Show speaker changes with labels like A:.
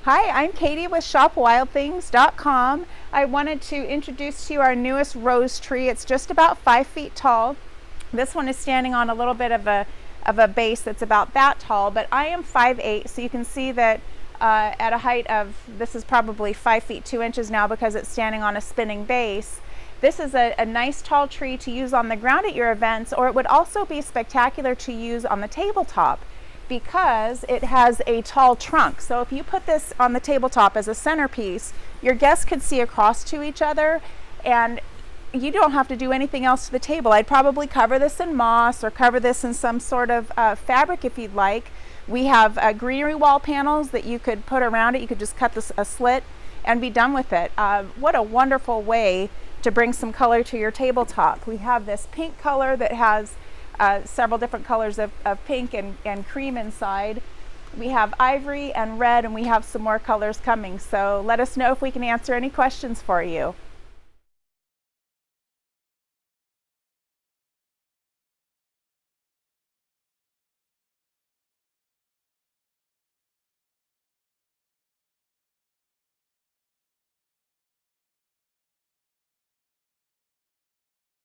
A: Hi, I'm Katie with ShopWildThings.com. I wanted to introduce to you our newest rose tree. It's just about 5 feet tall. This one is standing on a little bit of a base that's about that tall, but I am 5'8", so you can see that at a height of, this is probably 5 feet 2 inches now because it's standing on a spinning base. This is a nice tall tree to use on the ground at your events, or it would also be spectacular to use on the tabletop because it has a tall trunk. So if you put this on the tabletop as a centerpiece, your guests could see across to each other and you don't have to do anything else to the table. I'd probably cover this in moss or cover this in some sort of fabric if you'd like. We have greenery wall panels that you could put around it. You could just cut a slit and be done with it. What a wonderful way to bring some color to your tabletop. We have this pink color that has several different colors of pink and cream inside. We have ivory and red, and we have some more colors coming. So let us know if we can answer any questions for you.